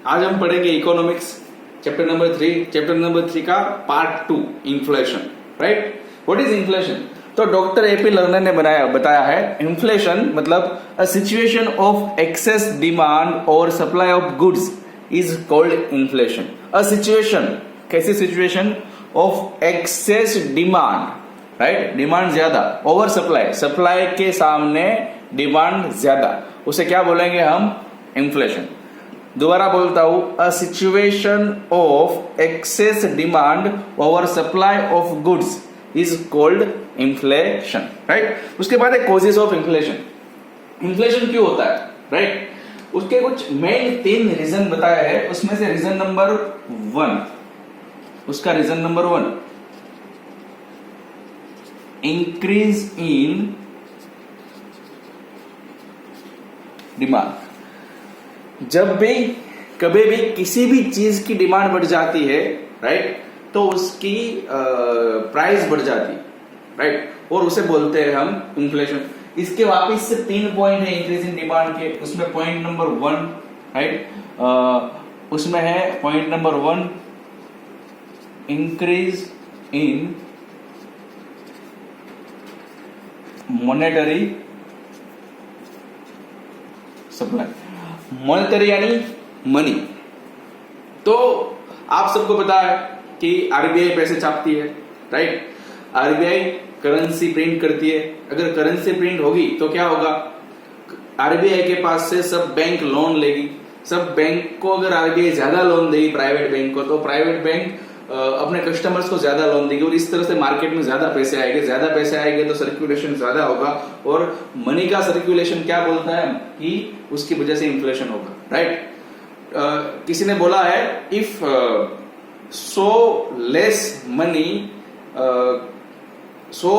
आज हम पढ़ेंगे इकोनॉमिक्स चैप्टर नंबर 3 का part 2 inflation. Right, what is inflation? तो डॉक्टर एपी लर्नर ने बताया है इन्फ्लेशन मतलब a situation of excess demand और supply of goods is called inflation. A situation, कैसी situation? Of excess demand, right, demand ज्यादा, over supply, supply के सामने डिमांड ज्यादा, उसे क्या बोलेंगे हम? इन्फ्लेशन। दोबारा बोलता हूं, अ situation of excess demand over supply of goods is called inflation. Right, उसके बाद है कॉजेस ऑफ इन्फ्लेशन। इन्फ्लेशन क्यों होता है? राइट, उसके कुछ मेन 3 रीजन बताया है। उसमें से रीजन नंबर 1, उसका reason number 1, increase in demand. जब भी कभी भी किसी भी चीज की डिमांड बढ़ जाती है, राइट, तो उसकी प्राइस बढ़ जाती है, राइट, और उसे बोलते हैं हम इन्फ्लेशन। इसके वापिस से 3 पॉइंट है इंक्रीज इन डिमांड के। उसमें पॉइंट नंबर 1, राइट, उसमें है point number 1, increase in monetary supply. Monetary यानी मनी। तो आप सबको पता है कि आरबीआई पैसे छापती है, राइट, आरबीआई करेंसी प्रिंट करती है। अगर करेंसी प्रिंट होगी तो क्या होगा? आरबीआई के पास से सब बैंक लोन लेगी। सब बैंक को अगर आरबीआई ज्यादा लोन देगी प्राइवेट बैंक को, तो प्राइवेट बैंक अपने कस्टमर्स को ज्यादा लोन देगी और इस तरह से मार्केट में ज्यादा पैसे आएंगे। ज्यादा पैसे आएंगे तो सर्कुलेशन ज्यादा होगा, और मनी का सर्कुलेशन क्या बोलता है कि उसकी वजह से इन्फ्लेशन होगा। राइट, किसी ने बोला है if so less money so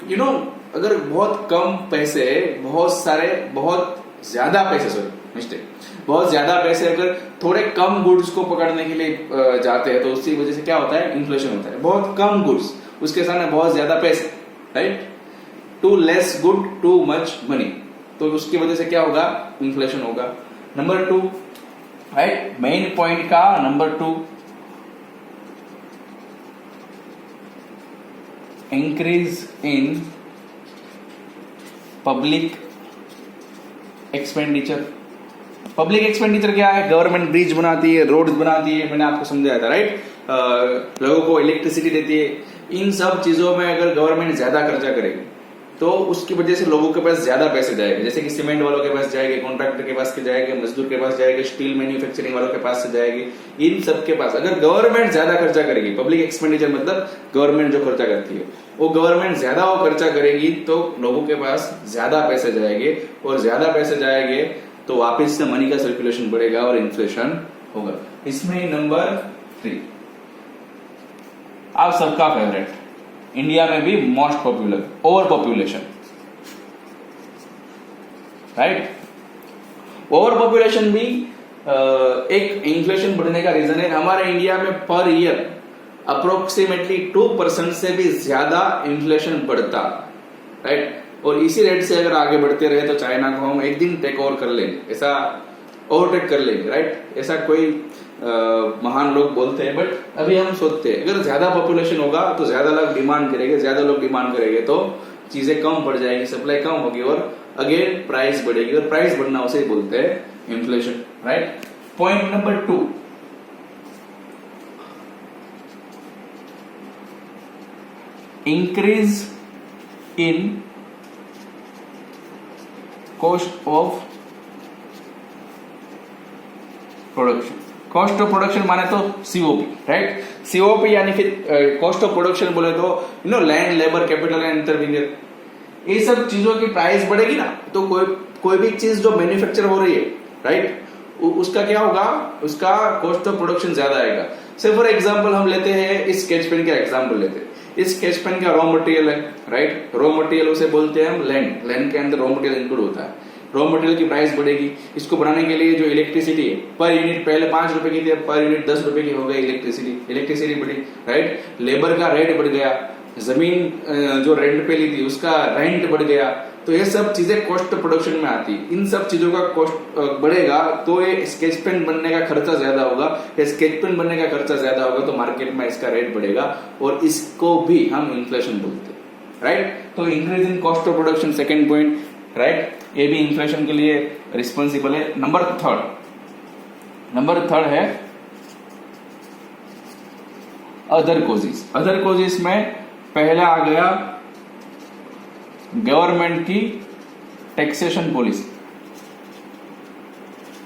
you know, अगर बहुत कम पैसे, बहुत ज्यादा पैसे अगर थोड़े कम गुड्स को पकड़ने के लिए जाते हैं, तो उसकी वजह से क्या होता है? इन्फ्लेशन होता है। बहुत कम गुड्स, उसके सामने बहुत ज्यादा पैसे, right, too less good too much money, तो उसकी वजह से क्या होगा? इन्फ्लेशन होगा। नंबर 2, राइट, मेन पॉइंट का number 2, increase in public expenditure. Public expenditure क्या है? गवर्नमेंट ब्रिज बनाती है, रोड्स बनाती है, मैंने आपको समझाया था, राइट, लोगों को इलेक्ट्रिसिटी देती है। इन सब चीजों में अगर गवर्नमेंट ज्यादा खर्चा करेगी तो उसकी वजह से लोगों के पास ज्यादा पैसे जाएंगे। जैसे कि सीमेंट वालों के पास जाएंगे, कॉन्ट्रैक्टर के पास जाएंगे, मजदूर के पास जाएंगे, स्टील मैन्युफैक्चरिंग वालों के पास से जाएगी। इन सब के पास अगर गवर्नमेंट ज्यादा खर्चा करेगी, पब्लिक एक्सपेंडिचर मतलब गवर्नमेंट जो खर्चा करती है, वो गवर्नमेंट ज्यादा वो खर्चा करेगी तो लोगों के पास ज्यादा पैसे जाएंगे, और ज्यादा पैसे जाएंगे तो वापस से मनी का सर्कुलेशन बढ़ेगा और इन्फ्लेशन होगा। इसमें नंबर 3, आप सबका फेवरेट, इंडिया में भी most popular, over population. Right, over population भी एक इन्फ्लेशन बढ़ने का रीजन है। हमारे इंडिया में पर ईयर अप्रोक्सीमेटली 2% से भी ज्यादा इन्फ्लेशन बढ़ता, राइट, और इसी रेट से अगर आगे बढ़ते रहे तो चाइना को हम एक दिन टेक ओवर कर लेंगे, ऐसा ओवरटेक कर लेंगे, राइट, ऐसा कोई महान लोग बोलते हैं। बट अभी हम सोचते हैं अगर ज्यादा पॉपुलेशन होगा तो ज्यादा लोग डिमांड करेंगे, तो चीजें कम बढ़ जाएगी, सप्लाई कम होगी और अगेन प्राइस बढ़ेगी, और प्राइस बढ़ना उसे बोलते हैं inflation. Right, point number 2, increase in cost of production. Cost of production माने तो सीओपी, राइट, सीओपी यानी फिर कॉस्ट ऑफ प्रोडक्शन बोले तो land, labour, capital and intermediate, ये सब चीजों की प्राइस बढ़ेगी ना, तो कोई भी चीज जो मैन्युफैक्चर हो रही है, राइट, उसका क्या होगा? उसका कॉस्ट ऑफ प्रोडक्शन ज्यादा आएगा। से फॉर एग्जांपल हम लेते हैं इस स्केच पेन का एग्जांपल लेते हैं। इस स्केच पेन का रॉ मटेरियल है, राइट, रॉ मटेरियल उसे बोलते हैं हम लैंड। लैंड के अंदर रॉ मटेरियल इंक्लूड होता है। रॉ मटेरियल की प्राइस बढ़ेगी। इसको बनाने के लिए जो इलेक्ट्रिसिटी है पर यूनिट, पहले 5 रुपए की थी, पर यूनिट 10 रुपए की हो गई इलेक्ट्रिसिटी बढ़ी, राइट। लेबर का रेट बढ़ गया, जमीन जो रेंट पे ली थी उसका रेंट बढ़ गया, तो ये सब चीजें कॉस्ट प्रोडक्शन में आती है। इन सब चीजों का कॉस्ट बढ़ेगा तो ये स्केच पेन बनने का खर्चा ज्यादा होगा, ये स्केच पेन बनने का खर्चा ज्यादा होगा तो मार्केट में इसका रेट बढ़ेगा और इसको भी हम इन्फ्लेशन बोलते हैं, राइट। तो increase in cost of production second point, right, ये भी इन्फ्लेशन के लिए रिस्पॉन्सिबल है। नंबर थर्ड है अदर कॉजेस। अदर कॉजेस में पहला आ गया गवर्नमेंट की टैक्सेशन पॉलिसी,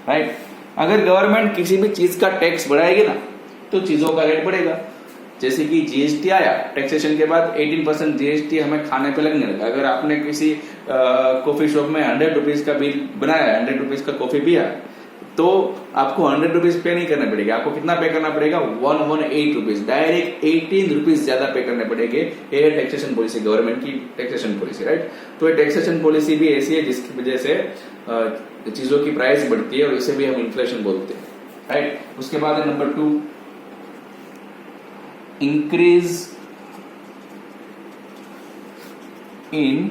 राइट। अगर गवर्नमेंट किसी भी चीज का टैक्स बढ़ाएगी ना तो चीजों का रेट बढ़ेगा। जैसे कि जीएसटी आया, टैक्सेशन के बाद 18% जीएसटी हमें खाने पे लगने लगा। अगर आपने किसी कॉफी शॉप में 100 रुपीज का बिल बनाया, 100 रुपीज का कॉफी पिया, तो आपको 100 रुपीज पे नहीं करना पड़ेगा। आपको कितना पे करना पड़ेगा? 118 रुपीज, डायरेक्ट 18 रुपीज ज्यादा पे करने पड़ेंगे। ये है टैक्सेशन पॉलिसी, गवर्नमेंट की टैक्सेशन पॉलिसी, राइट। तो ये टैक्सेशन पॉलिसी भी ऐसी है जिसकी वजह से चीजों की प्राइस बढ़ती है और इसे भी हम इन्फ्लेशन बोलते हैं, राइट। उसके बाद है number 2, increase in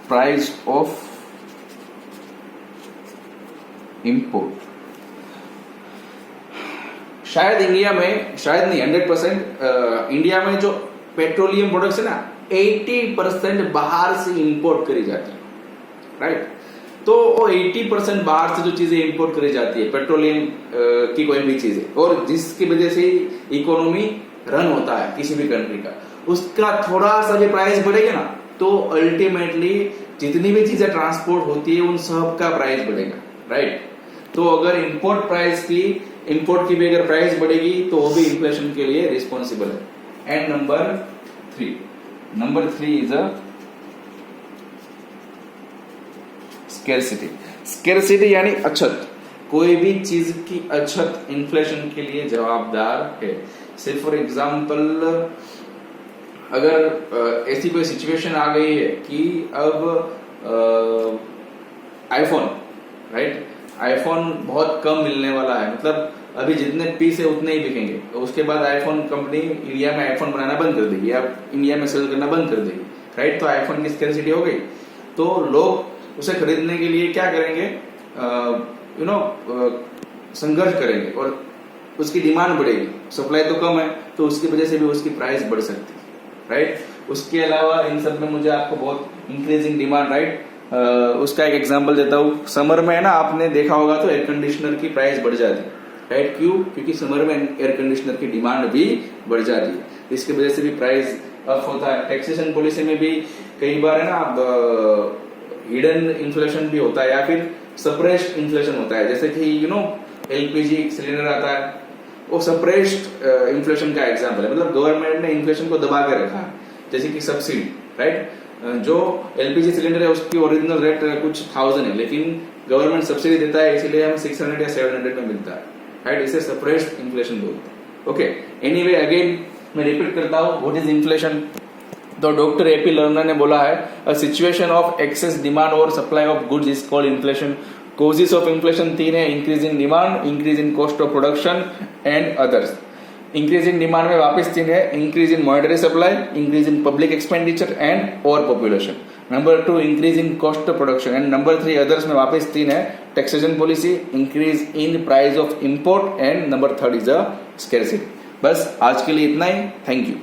price of import. शायद इंडिया में, शायद नहीं 100%, इंडिया में जो पेट्रोलियम प्रोडक्ट्स है ना 80% बाहर से इंपोर्ट करी जाती है, राइट। तो वो 80% बाहर से जो चीजें इंपोर्ट करी जाती है, पेट्रोलियम की कोई भी चीजें, और जिसकी वजह से इकोनॉमी रन होता है किसी भी कंट्री का, उसका थोड़ा सा भी प्राइस बढ़ेगा ना तो अल्टीमेटली जितनी भी चीजें ट्रांसपोर्ट होती है उन सब का प्राइस बढ़ेगा, राइट। तो अगर इंपोर्ट की भी अगर प्राइस बढ़ेगी तो वो भी इन्फ्लेशन के लिए रिस्पॉन्सिबल है। And number 3 is a scarcity यानी अछत। कोई भी चीज की अछत इन्फ्लेशन के लिए जवाबदार है। से फॉर एग्जाम्पल, अगर ऐसी कोई सिचुएशन आ गई है कि अब आईफोन, राइट, आईफोन बहुत कम मिलने वाला है, मतलब अभी जितने पीस है उतने ही बिकेंगे, तो उसके बाद आईफोन कंपनी इंडिया में आईफोन बनाना बंद कर देगी या इंडिया में सेल करना बंद कर देगी, राइट। तो आईफोन की स्कैरसिटी हो गई, तो लोग उसे खरीदने के लिए क्या करेंगे, संघर्ष करेंगे और उसकी डिमांड बढ़ेगी। सप्लाई तो कम है तो उसकी वजह से भी उसकी प्राइस बढ़ सकती है, राइट। उसके अलावा इन सब में मुझे आपको बहुत इंक्रीजिंग डिमांड, राइट, उसका एक एग्जांपल देता हूँ। समर में है ना, आपने देखा होगा तो एयर कंडीशनर की प्राइस बढ़ जाती है, राइट। क्यों? क्योंकि समर में एयर कंडीशनर की डिमांड भी बढ़ जाती है, इसकी वजह से भी प्राइस अप होता है। टैक्सेशन पॉलिसी में भी कई बार है ना हिडन इन्फ्लेशन भी होता है या फिर सप्रेस्ड इन्फ्लेशन होता है। जैसे कि एलपीजी सिलेंडर आता है, वो सप्रेस्ड इन्फ्लेशन का एग्जाम्पल है, मतलब गवर्नमेंट ने इन्फ्लेशन को दबा के रखा है। जैसे कि सब्सिडी, राइट, जो एलपीजी सिलेंडर है उसकी ओरिजिनल रेट कुछ 1000 है, लेकिन गवर्नमेंट सब्सिडी देता है इसलिए हमें 600 या 700 में मिलता है, राइट। इसे सप्रेस्ड इन्फ्लेशन बोलते हैं। ओके, एनीवे अगेन मैं रिपीट करता हूँ, व्हाट इज इन्फ्लेशन। तो डॉक्टर एपी लर्नर ने बोला है, a situation of excess demand और supply of goods is called inflation. Causes of inflation 3 है, increase in demand, increase in cost of production and others. Increase in demand में वापस 3 है, increase in monetary supply, increase in public expenditure and over population. Number 2 increase in cost of production and number 3 others में वापस 3 है, taxation policy, increase in price of import and number 3 is a scarcity. बस आज के लिए इतना ही, thank you.